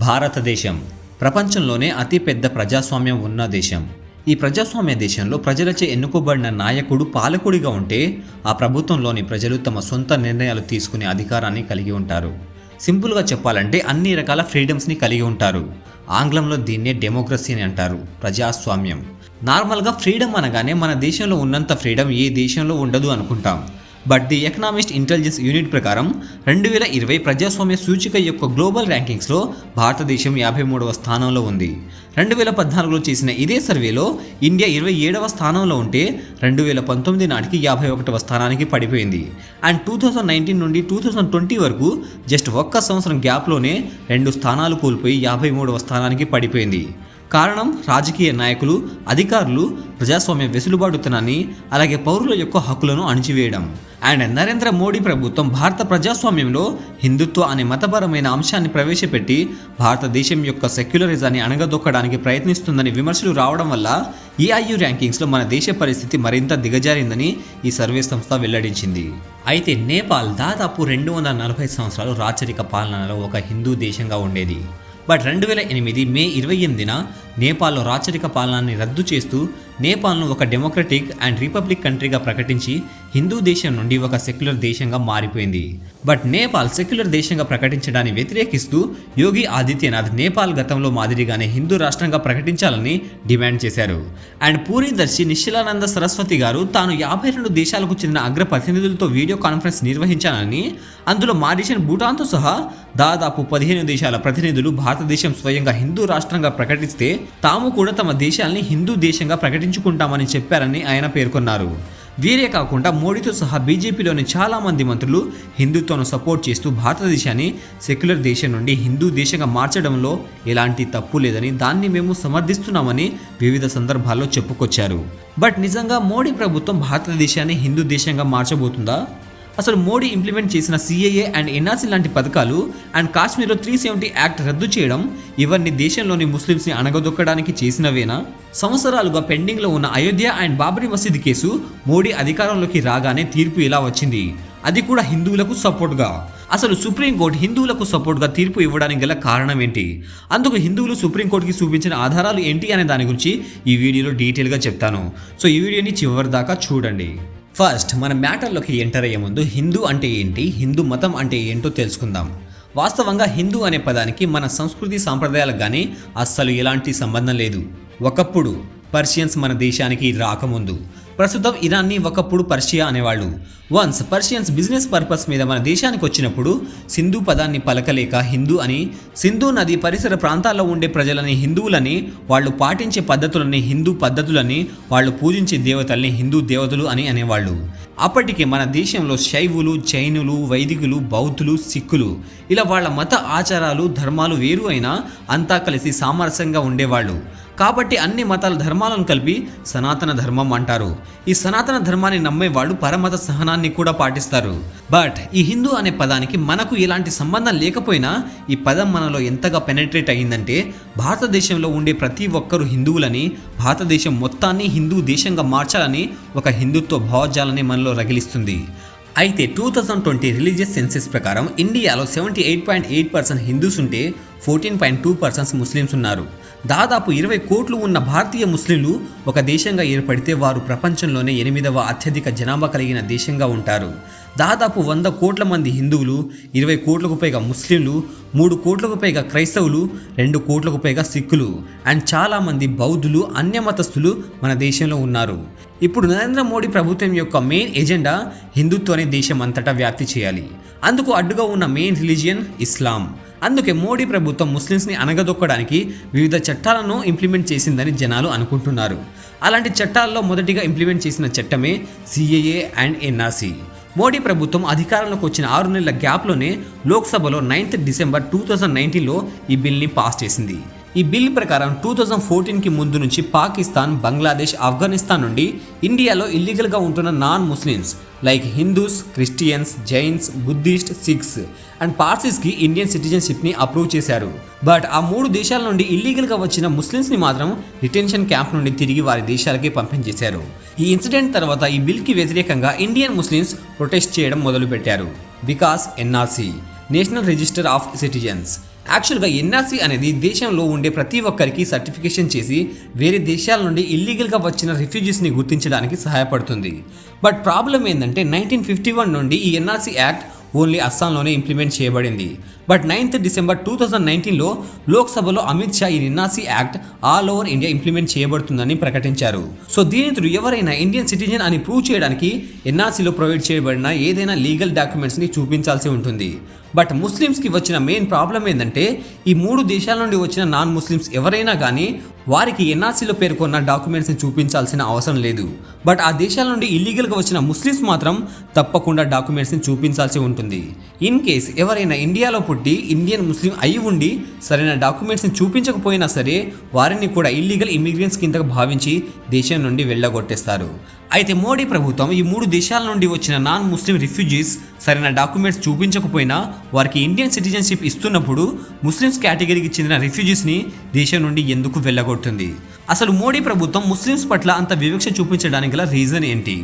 భారతదేశం ప్రపంచంలోనే అతిపెద్ద ప్రజాస్వామ్యం ఉన్న దేశం. ఈ ప్రజాస్వామ్య దేశంలో ప్రజలచే ఎన్నుకోబడిన నాయకుడు పాలకుడిగా ఉంటే ఆ ప్రభుత్వంలోని ప్రజలు తమ సొంత నిర్ణయాలు తీసుకునే అధికారాన్ని కలిగి ఉంటారు. సింపుల్గా చెప్పాలంటే అన్ని రకాల ఫ్రీడమ్స్ని కలిగి ఉంటారు. ఆంగ్లంలో దీన్నే డెమోక్రసీ అని అంటారు, ప్రజాస్వామ్యం. నార్మల్గా ఫ్రీడమ్ అనగానే మన దేశంలో ఉన్నంత ఫ్రీడమ్ ఏ దేశంలో ఉండదు అనుకుంటాం. But the economist intelligence unit ప్రకారం 2020 ప్రజాస్వామ్య సూచిక యొక్క గ్లోబల్ ర్యాంకింగ్స్లో భారతదేశం 53వ స్థానంలో ఉంది. 2014లో చేసిన ఇదే సర్వేలో ఇండియా 27వ స్థానంలో ఉంటే 2019 నాటికి 51వ స్థానానికి పడిపోయింది. అండ్ 2019 నుండి 2020 వరకు జస్ట్ ఒక్క సంవత్సరం గ్యాప్లోనే 2 స్థానాలు కోల్పోయి 53వ స్థానానికి పడిపోయింది. కారణం రాజకీయ నాయకులు, అధికారులు ప్రజాస్వామ్య వెసులుబాటుతనాన్ని అలాగే పౌరుల యొక్క హక్కులను అణిచివేయడం. అండ్ నరేంద్ర మోడీ ప్రభుత్వం భారత ప్రజాస్వామ్యంలో హిందుత్వ అనే మతపరమైన అంశాన్ని ప్రవేశపెట్టి భారతదేశం యొక్క సెక్యులరిజాన్ని అణగదొక్కడానికి ప్రయత్నిస్తుందని విమర్శలు రావడం వల్ల EIU ర్యాంకింగ్స్లో మన దేశ పరిస్థితి మరింత దిగజారిందని ఈ సర్వే సంస్థ వెల్లడించింది. అయితే నేపాల్ దాదాపు 240 సంవత్సరాలు రాచరిక పాలనలో ఒక హిందూ దేశంగా ఉండేది. బట్ 2008 మే 28న నేపాల్లో రాచరిక పాలనని రద్దు చేస్తూ నేపాల్ను ఒక డెమోక్రటిక్ అండ్ రిపబ్లిక్ కంట్రీగా ప్రకటించి హిందూ దేశం నుండి ఒక సెక్యులర్ దేశంగా మారిపోయింది. బట్ నేపాల్ సెక్యులర్ దేశంగా ప్రకటించడాన్ని వ్యతిరేకిస్తూ యోగి ఆదిత్యనాథ్ నేపాల్ గతంలో మాదిరిగానే హిందూ రాష్ట్రంగా ప్రకటించాలని డిమాండ్ చేశారు. అండ్ పూరీదర్శి నిశ్చలానంద సరస్వతి గారు తాను 52 దేశాలకు చెందిన అగ్ర ప్రతినిధులతో వీడియో కాన్ఫరెన్స్ నిర్వహించానని, అందులో మారిషస్, భూటాన్తో సహా దాదాపు 15 దేశాల ప్రతినిధులు భారతదేశం స్వయంగా హిందూ రాష్ట్రంగా ప్రకటిస్తే తాము కూడా తమ దేశాల్ని హిందూ దేశంగా ప్రకటించుకుంటామని చెప్పారని ఆయన పేర్కొన్నారు. వీరే కాకుండా మోడీతో సహా బీజేపీలోని చాలా మంది మంత్రులు హిందుత్వాన్ని సపోర్ట్ చేస్తూ భారతదేశాన్ని సెక్యులర్ దేశం నుండి హిందూ దేశంగా మార్చడంలో ఎలాంటి తప్పు లేదని, దాన్ని మేము సమర్థిస్తున్నామని వివిధ సందర్భాల్లో చెప్పుకొచ్చారు. బట్ నిజంగా మోడీ ప్రభుత్వం భారతదేశాన్ని హిందూ దేశంగా మార్చబోతుందా? అసలు మోడీ ఇంప్లిమెంట్ చేసిన CAA అండ్ NRC లాంటి పథకాలు అండ్ కాశ్మీర్లో 370 యాక్ట్ రద్దు చేయడం ఇవన్నీ దేశంలోని ముస్లిమ్స్ని అణగదొక్కడానికి చేసినవేనా? సంవత్సరాలుగా పెండింగ్లో ఉన్న అయోధ్య అండ్ బాబ్రీ మసీద్ కేసు మోడీ అధికారంలోకి రాగానే తీర్పు ఇలా వచ్చింది, అది కూడా హిందువులకు సపోర్ట్గా. అసలు సుప్రీంకోర్టు హిందువులకు సపోర్ట్గా తీర్పు ఇవ్వడానికి గల కారణం ఏంటి? అందుకు హిందువులు సుప్రీంకోర్టుకి చూపించిన ఆధారాలు ఏంటి అనే దాని గురించి ఈ వీడియోలో డీటెయిల్గా చెప్తాను. సో ఈ వీడియోని చివరి దాకా చూడండి. ఫస్ట్ మన మ్యాటర్లోకి ఎంటర్ అయ్యే ముందు హిందూ అంటే ఏంటి, హిందూ మతం అంటే ఏంటో తెలుసుకుందాం. వాస్తవంగా హిందూ అనే పదానికి మన సంస్కృతి సాంప్రదాయాలకు కానీ అస్సలు ఎలాంటి సంబంధం లేదు. ఒకప్పుడు పర్షియన్స్ మన దేశానికి రాకముందు, ప్రస్తుతం ఇరాన్ని ఒకప్పుడు పర్షియా అనేవాళ్ళు. వన్స్ పర్షియన్స్ బిజినెస్ పర్పస్ మీద మన దేశానికి వచ్చినప్పుడు సింధు పదాన్ని పలకలేక హిందూ అని, సింధు నది పరిసర ప్రాంతాల్లో ఉండే ప్రజలని హిందువులని, వాళ్ళు పాటించే పద్ధతులని హిందూ పద్ధతులని, వాళ్ళు పూజించే దేవతల్ని హిందూ దేవతలు అని అనేవాళ్ళు. అప్పటికే మన దేశంలో శైవులు, జైనులు, వైదికులు, బౌద్ధులు, సిక్కులు ఇలా వాళ్ళ మత ఆచారాలు, ధర్మాలు వేరు అయినా అంతా కలిసి సామరస్యంగా ఉండేవాళ్ళు. కాబట్టి అన్ని మతాల ధర్మాలను కలిపి సనాతన ధర్మం అంటారు. ఈ సనాతన ధర్మాన్ని నమ్మే వాళ్ళు పరమత సహనాన్ని కూడా పాటిస్తారు. బట్ ఈ హిందూ అనే పదానికి మనకు ఎలాంటి సంబంధం లేకపోయినా ఈ పదం మనలో ఎంతగా పెనెట్రేట్ అయ్యిందంటే భారతదేశంలో ఉండే ప్రతి ఒక్కరూ హిందువులని, భారతదేశం మొత్తాన్ని హిందూ దేశంగా మార్చాలని ఒక హిందుత్వ భావజాలని మనలో రగిలిస్తుంది. అయితే 2020 రిలీజియస్ సెన్సెస్ ప్రకారం ఇండియాలో 78.8% హిందూస్ ఉంటే 14.2% ముస్లిమ్స్ ఉన్నారు. దాదాపు 20 కోట్లు ఉన్న భారతీయ ముస్లింలు ఒక దేశంగా ఏర్పడితే వారు ప్రపంచంలోనే 8వ అత్యధిక జనాభా కలిగిన దేశంగా ఉంటారు. దాదాపు 100 కోట్ల మంది హిందువులు, 20 కోట్లకు పైగా ముస్లింలు, 3 కోట్లకు పైగా క్రైస్తవులు, 2 కోట్లకు పైగా సిక్కులు అండ్ చాలామంది బౌద్ధులు, అన్యమతస్థులు మన దేశంలో ఉన్నారు. ఇప్పుడు నరేంద్ర మోడీ ప్రభుత్వం యొక్క మెయిన్ ఎజెండా హిందుత్వాన్ని దేశం అంతటా వ్యాప్తి చేయాలి. అందుకు అడ్డుగా ఉన్న మెయిన్ రిలీజియన్ ఇస్లాం. అందుకే మోడీ ప్రభుత్వం ముస్లిమ్స్ని అణగదొక్కడానికి వివిధ చట్టాలను ఇంప్లిమెంట్ చేసిందని జనాలు అనుకుంటున్నారు. అలాంటి చట్టాల్లో మొదటిగా ఇంప్లిమెంట్ చేసిన చట్టమే CAA అండ్ NRC. మోడీ ప్రభుత్వం అధికారంలోకి వచ్చిన 6 నెలల గ్యాప్లోనే లోక్సభలో 9th డిసెంబర్ 2019లో ఈ బిల్ని పాస్ చేసింది. ఈ బిల్ ప్రకారం 2014కి ముందు నుంచి పాకిస్తాన్, బంగ్లాదేశ్, ఆఫ్ఘనిస్తాన్ నుండి ఇండియాలో ఇల్లీగల్గా ఉంటున్న non Muslims like Hindus, Christians, Jains, Buddhist, Sikhs and పార్సీస్కి ఇండియన్ సిటిజన్షిప్ని అప్రూవ్ చేశారు. బట్ ఆ 3 దేశాల నుండి ఇల్లీగల్గా వచ్చిన ముస్లిమ్స్ని మాత్రం డిటెన్షన్ క్యాంప్ నుండి తిరిగి వారి దేశాలకే పంపించేశారు. ఈ ఇన్సిడెంట్ తర్వాత ఈ బిల్కి వ్యతిరేకంగా ఇండియన్ ముస్లిమ్స్ ప్రొటెస్ట్ చేయడం మొదలుపెట్టారు. Because NRC national register of citizens యాక్చువల్గా ఎన్ఆర్సీ అనేది దేశంలో ఉండే ప్రతి ఒక్కరికి సర్టిఫికేషన్ చేసి వేరే దేశాల నుండి ఇల్లీగల్గా వచ్చిన రిఫ్యూజీస్ని గుర్తించడానికి సహాయపడుతుంది. బట్ ప్రాబ్లం ఏంటంటే 1951 నుండి ఈ ఎన్ఆర్సీ యాక్ట్ ఓన్లీ అస్సాంలోనే ఇంప్లిమెంట్ చేయబడింది. బట్ 9th December 2019లో లోక్సభలో అమిత్ షా ఈ NRC act all over India implement చేయబడుతుందని ప్రకటించారు. సో దీని త్రూ ఎవరైనా ఇండియన్ సిటిజన్ అని ప్రూవ్ చేయడానికి ఎన్ఆర్సీలో ప్రొవైడ్ చేయబడిన ఏదైనా లీగల్ డాక్యుమెంట్స్ని చూపించాల్సి ఉంటుంది. బట్ ముస్లిమ్స్కి వచ్చిన మెయిన్ ప్రాబ్లం ఏంటంటే ఈ 3 దేశాల నుండి వచ్చిన నాన్ ముస్లిమ్స్ ఎవరైనా కానీ వారికి ఎన్ఆర్సీలో పేర్కొన్న డాక్యుమెంట్స్ని చూపించాల్సిన అవసరం లేదు. బట్ ఆ దేశాల నుండి ఇల్లీగల్గా వచ్చిన ముస్లిమ్స్ మాత్రం తప్పకుండా డాక్యుమెంట్స్ని చూపించాల్సి ఉంటుంది. ఇన్ కేస్ ఎవరైనా ఇండియాలో పుట్టి ఇండియన్ ముస్లిం అయి ఉండి సరైన డాక్యుమెంట్స్ని చూపించకపోయినా సరే వారిని కూడా ఇల్లీగల్ ఇమిగ్రెంట్స్ కింద భావించి దేశం నుండి వెళ్ళగొట్టేస్తారు. అయితే మోడీ ప్రభుత్వం ఈ 3 దేశాల నుండి వచ్చిన నాన్ ముస్లిం రిఫ్యూజీస్ సరైన డాక్యుమెంట్స్ చూపించకపోయినా వారికి ఇండియన్ సిటిజన్షిప్ ఇస్తున్నప్పుడు ముస్లిమ్స్ కేటగిరీకి చెందిన రిఫ్యూజీస్ని దేశం నుండి ఎందుకు వెళ్ళగొడుతుంది? అసలు మోడీ ప్రభుత్వం ముస్లిమ్స్ పట్ల అంత వివక్ష చూపించడానికి గల రీజన్ ఏంటి?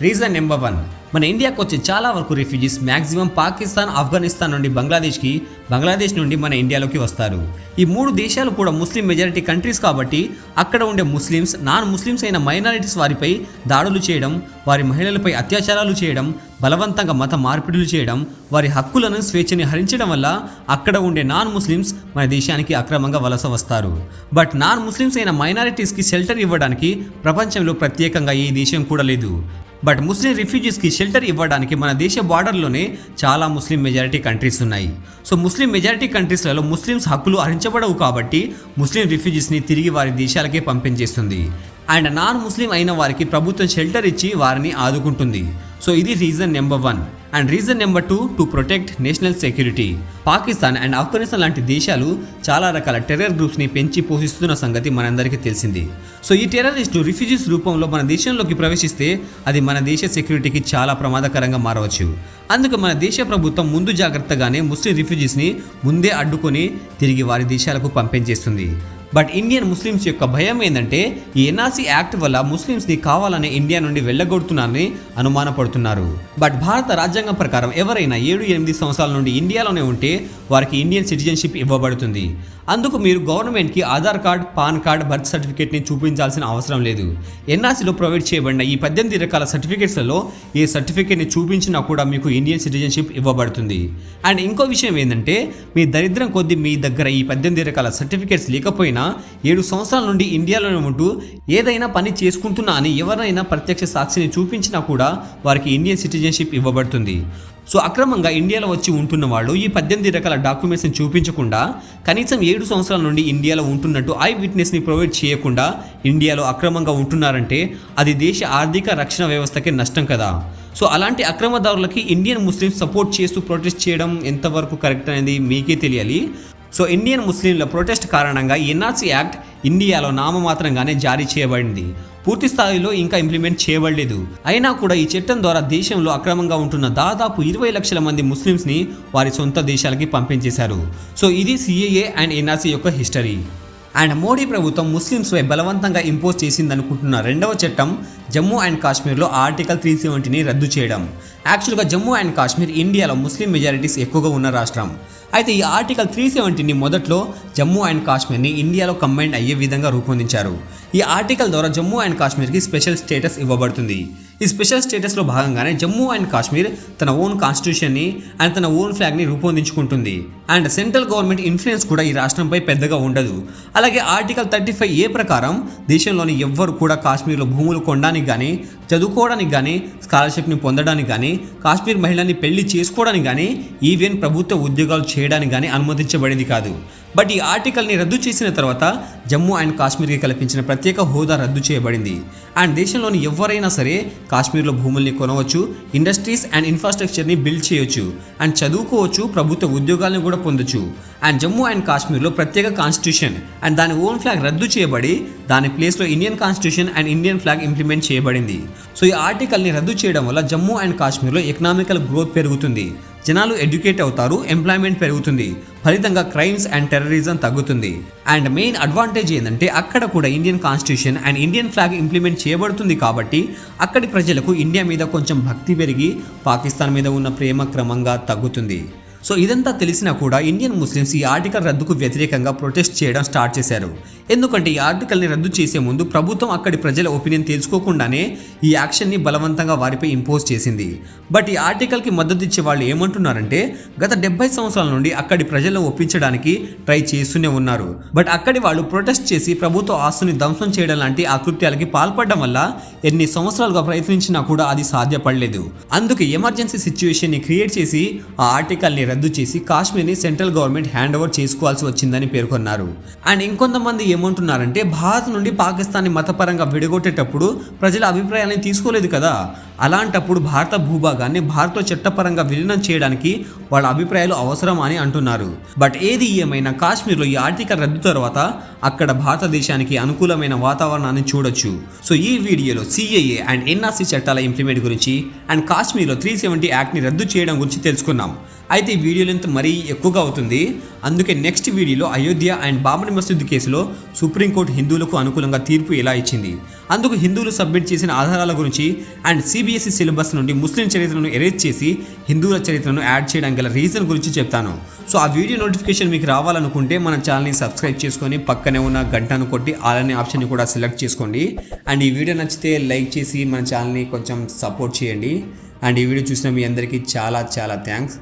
రీజన్ నెంబర్ 1, మన ఇండియాకు వచ్చే చాలా వరకు రిఫ్యూజీస్ మ్యాక్సిమం పాకిస్తాన్, ఆఫ్ఘనిస్తాన్ నుండి బంగ్లాదేశ్కి, బంగ్లాదేశ్ నుండి మన ఇండియాలోకి వస్తారు. ఈ 3 దేశాలు కూడా ముస్లిం మెజారిటీ కంట్రీస్ కాబట్టి అక్కడ ఉండే ముస్లిమ్స్, నాన్ ముస్లిమ్స్ అయిన మైనారిటీస్ వారిపై దాడులు చేయడం, వారి మహిళలపై అత్యాచారాలు చేయడం, బలవంతంగా మత మార్పిడులు చేయడం, వారి హక్కులను స్వేచ్ఛని హరించడం వల్ల అక్కడ ఉండే నాన్ ముస్లిమ్స్ మన దేశానికి అక్రమంగా వలస వస్తారు. బట్ నాన్ ముస్లిమ్స్ అయిన మైనారిటీస్కి షెల్టర్ ఇవ్వడానికి ప్రపంచంలో ప్రత్యేకంగా ఏ దేశం కూడా లేదు. బట్ ముస్లిం రిఫ్యూజీస్కి షెల్టర్ ఇవ్వడానికి మన దేశ బార్డర్లోనే చాలా ముస్లిం మెజారిటీ కంట్రీస్ ఉన్నాయి. సో ముస్లిం మెజారిటీ కంట్రీస్లలో ముస్లిమ్స్ హక్కులు హరించబడవు కాబట్టి ముస్లిం రిఫ్యూజీస్ని తిరిగి వారి దేశాలకే పంపించేస్తుంది. అండ్ నాన్ ముస్లిం అయిన వారికి ప్రభుత్వం షెల్టర్ ఇచ్చి వారిని ఆదుకుంటుంది. సో ఇది reason number 1. And reason number 2, to protect national security. Pakistan and Afghanistan లాంటి దేశాలు చాలా రకాల టెర్రర్ గ్రూప్స్ని పెంచి పోషిస్తున్న సంగతి మనందరికీ తెలిసింది. సో ఈ టెర్రరిస్టులు రిఫ్యూజీస్ రూపంలో మన దేశంలోకి ప్రవేశిస్తే అది మన దేశ సెక్యూరిటీకి చాలా ప్రమాదకరంగా మారవచ్చు. అందుకు మన దేశ ప్రభుత్వం ముందు జాగ్రత్తగానే ముస్లిం రిఫ్యూజీస్ని ముందే అడ్డుకొని తిరిగి వారి దేశాలకు పంపించేస్తుంది. బట్ ఇండియన్ ముస్లిమ్స్ యొక్క భయం ఏంటంటే ఈ ఎన్ఆర్సీ యాక్ట్ వల్ల ముస్లిమ్స్ని కావాలని ఇండియా నుండి వెళ్ళగొడుతున్నారని అనుమానపడుతున్నారు. బట్ భారత రాజ్యాంగం ప్రకారం ఎవరైనా 7-8 సంవత్సరాల నుండి ఇండియాలోనే ఉంటే వారికి ఇండియన్ సిటిజన్షిప్ ఇవ్వబడుతుంది. అందుకు మీరు గవర్నమెంట్కి Aadhaar card, PAN card, birth సర్టిఫికేట్ని చూపించాల్సిన అవసరం లేదు. ఎన్ఆర్సీలో ప్రొవైడ్ చేయబడిన ఈ 18 రకాల సర్టిఫికేట్స్లలో ఏ సర్టిఫికేట్ని చూపించినా కూడా మీకు ఇండియన్ సిటిజన్షిప్ ఇవ్వబడుతుంది. అండ్ ఇంకో విషయం ఏంటంటే మీ దరిద్రం కొద్దీ మీ దగ్గర ఈ 18 రకాల సర్టిఫికేట్స్ లేకపోయినా 7 సంవత్సరాల నుండి ఇండియాలోనే ఉంటూ ఏదైనా పని చేసుకుంటున్నా అని ఎవరైనా ప్రత్యక్ష సాక్షిని చూపించినా కూడా వారికి ఇండియన్ సిటిజన్షిప్ ఇవ్వబడుతుంది. సో అక్రమంగా ఇండియాలో వచ్చి ఉంటున్న వాళ్ళు ఈ 18 రకాల డాక్యుమెంట్స్ని చూపించకుండా కనీసం 7 సంవత్సరాల నుండి ఇండియాలో ఉంటున్నట్టు ఐ విట్నెస్ని ప్రొవైడ్ చేయకుండా ఇండియాలో అక్రమంగా ఉంటున్నారంటే అది దేశ ఆర్థిక రక్షణ వ్యవస్థకే నష్టం కదా. సో అలాంటి అక్రమదారులకి ఇండియన్ ముస్లిమ్స్ సపోర్ట్ చేస్తూ ప్రొటెస్ట్ చేయడం ఎంతవరకు కరెక్ట్ అనేది మీకే తెలియాలి. సో ఇండియన్ ముస్లింల ప్రొటెస్ట్ కారణంగా ఎన్ఆర్సీ యాక్ట్ ఇండియాలో నామమాత్రంగానే జారీ చేయబడింది. పూర్తి స్థాయిలో ఇంకా ఇంప్లిమెంట్ చేయబడలేదు. అయినా కూడా ఈ చట్టం ద్వారా దేశంలో అక్రమంగా ఉంటున్న దాదాపు 20 లక్షల మంది ముస్లిమ్స్ని వారి సొంత దేశాలకి పంపించేశారు. సో ఇది సిఏఏ అండ్ ఎన్ఆర్సీ యొక్క హిస్టరీ. అండ్ మోడీ ప్రభుత్వం ముస్లిమ్స్పై బలవంతంగా ఇంపోజ్ చేసిందనుకుంటున్న రెండవ చట్టం జమ్మూ అండ్ కాశ్మీర్లో ఆర్టికల్ 370ని రద్దు చేయడం. యాక్చువల్గా జమ్మూ అండ్ కాశ్మీర్ ఇండియాలో ముస్లిం మెజారిటీస్ ఎక్కువగా ఉన్న రాష్ట్రం. అయితే ఈ ఆర్టికల్ 370ని మొదట్లో జమ్మూ అండ్ కాశ్మీర్ని ఇండియాలో కంబైన్ అయ్యే విధంగా రూపొందించారు. ఈ ఆర్టికల్ ద్వారా జమ్మూ అండ్ కాశ్మీర్కి స్పెషల్ స్టేటస్ ఇవ్వబడుతుంది. ఈ స్పెషల్ స్టేటస్లో భాగంగానే జమ్మూ అండ్ కాశ్మీర్ తన ఓన్ కాన్స్టిట్యూషన్ని అండ్ తన ఓన్ ఫ్లాగ్ని రూపొందించుకుంటుంది. అండ్ సెంట్రల్ గవర్నమెంట్ ఇన్ఫ్లుయెన్స్ కూడా ఈ రాష్ట్రంపై పెద్దగా ఉండదు. అలాగే ఆర్టికల్ 35A ప్రకారం దేశంలోని ఎవ్వరు కూడా కాశ్మీర్లో భూములు కొనడానికి కానీ, చదువుకోవడానికి కానీ, స్కాలర్షిప్ని పొందడానికి కానీ, కాశ్మీర్ మహిళల్ని పెళ్లి చేసుకోవడానికి కానీ, ఈవెన్ ప్రభుత్వ ఉద్యోగాలు చేయడానికి కానీ అనుమతించబడేది కాదు. బట్ ఈ ఆర్టికల్ని రద్దు చేసిన తర్వాత జమ్మూ అండ్ కాశ్మీర్కి కల్పించిన ప్రత్యేక హోదా రద్దు చేయబడింది. అండ్ దేశంలోని ఎవరైనా సరే కాశ్మీర్లో భూముల్ని కొనవచ్చు, ఇండస్ట్రీస్ అండ్ ఇన్ఫ్రాస్ట్రక్చర్ని బిల్డ్ చేయొచ్చు, అండ్ చదువుకోవచ్చు, ప్రభుత్వ ఉద్యోగాలను కూడా పొందొచ్చు. అండ్ జమ్మూ అండ్ కాశ్మీర్లో ప్రత్యేక కాన్స్టిట్యూషన్ అండ్ దాని ఓన్ ఫ్లాగ్ రద్దు చేయబడి దాని ప్లేస్లో Indian constitution and Indian flag implement చేయబడింది. సో ఈ ఆర్టికల్ని రద్దు చేయడం వల్ల జమ్మూ అండ్ కాశ్మీర్లో ఎకనామికల్ గ్రోత్ పెరుగుతుంది, జనాలు ఎడ్యుకేట్ అవుతారు, ఎంప్లాయ్మెంట్ పెరుగుతుంది, ఫలితంగా క్రైమ్స్ అండ్ టెర్రరిజం తగ్గుతుంది. అండ్ మెయిన్ అడ్వాంటేజ్ ఏంటంటే అక్కడ కూడా Indian constitution and Indian flag implement చేయబడుతుంది కాబట్టి అక్కడి ప్రజలకు ఇండియా మీద కొంచెం భక్తి పెరిగి పాకిస్తాన్ మీద ఉన్న ప్రేమ క్రమంగా తగ్గుతుంది. సో ఇదంతా తెలిసినా కూడా ఇండియన్ ముస్లిమ్స్ ఈ ఆర్టికల్ రద్దుకు వ్యతిరేకంగా ప్రొటెస్ట్ చేయడం స్టార్ట్ చేశారు. ఎందుకంటే ఈ ఆర్టికల్ని రద్దు చేసే ముందు ప్రభుత్వం అక్కడి ప్రజల ఒపీనియన్ తెలుసుకోకుండానే ఈ యాక్షన్ని బలవంతంగా వారిపై ఇంపోజ్ చేసింది. బట్ ఈ ఆర్టికల్కి మద్దతు ఇచ్చే వాళ్ళు ఏమంటున్నారంటే గత 70 సంవత్సరాల నుండి అక్కడి ప్రజలను ఒప్పించడానికి ట్రై చేస్తూనే ఉన్నారు. బట్ అక్కడి వాళ్ళు ప్రొటెస్ట్ చేసి ప్రభుత్వ ఆస్తుని ధ్వంసం చేయడం లాంటి ఆకృత్యాలకి పాల్పడడం వల్ల ఎన్ని సంవత్సరాలుగా ప్రయత్నించినా కూడా అది సాధ్యపడలేదు. అందుకే ఎమర్జెన్సీ సిచ్యువేషన్ని క్రియేట్ చేసి ఆ ఆర్టికల్ని రద్దు చేసి కాశ్మీర్ని సెంట్రల్ గవర్నమెంట్ హ్యాండ్ ఓవర్ చేసుకోవాల్సి వచ్చిందని పేర్కొన్నారు. అండ్ ఇంకొంతమంది ఏమంటున్నారంటే భారత్ నుండి పాకిస్తాన్ని మతపరంగా విడగొట్టేటప్పుడు ప్రజల అభిప్రాయాన్ని తీసుకోలేదు కదా, అలాంటప్పుడు భారత భూభాగాన్ని భారత్లో చట్టపరంగా విలీనం చేయడానికి వాళ్ళ అభిప్రాయాలు అవసరం అని అంటున్నారు. బట్ ఏది ఏమైనా కాశ్మీర్లో ఈ ఆర్టికల్ రద్దు తర్వాత అక్కడ భారతదేశానికి అనుకూలమైన వాతావరణాన్ని చూడొచ్చు. సో ఈ వీడియోలో సిఏఏ అండ్ ఎన్ఆర్సీ చట్టాల ఇంప్లిమెంట్ గురించి అండ్ కాశ్మీర్లో 370 యాక్ట్ని రద్దు చేయడం గురించి తెలుసుకున్నాం. అయితే ఈ వీడియో లెంత్ మరీ ఎక్కువగా అవుతుంది, అందుకే నెక్స్ట్ వీడియోలో అయోధ్య అండ్ బాబరీ మసీదు కేసులో సుప్రీంకోర్టు హిందువులకు అనుకూలంగా తీర్పు ఎలా ఇచ్చింది, అందుకు హిందువులు సబ్మిట్ చేసిన ఆధారాల గురించి అండ్ సిబిఎస్ఈ సిలబస్ నుండి ముస్లిం చరిత్రను ఎరేజ్ చేసి హిందువుల చరిత్రను యాడ్ చేయడం గల రీజన్ గురించి చెప్తాను. సో ఆ వీడియో నోటిఫికేషన్ మీకు రావాలనుకుంటే మన ఛానల్ని సబ్స్క్రైబ్ చేసుకొని పక్కనే ఉన్న గంటను కొట్టి ఆల్ అనే ఆప్షన్ని కూడా సెలెక్ట్ చేసుకోండి. అండ్ ఈ వీడియో నచ్చితే లైక్ చేసి మన ఛానల్ని కొంచెం సపోర్ట్ చేయండి. అండ్ ఈ వీడియో చూసిన మీ అందరికీ చాలా చాలా థ్యాంక్స్.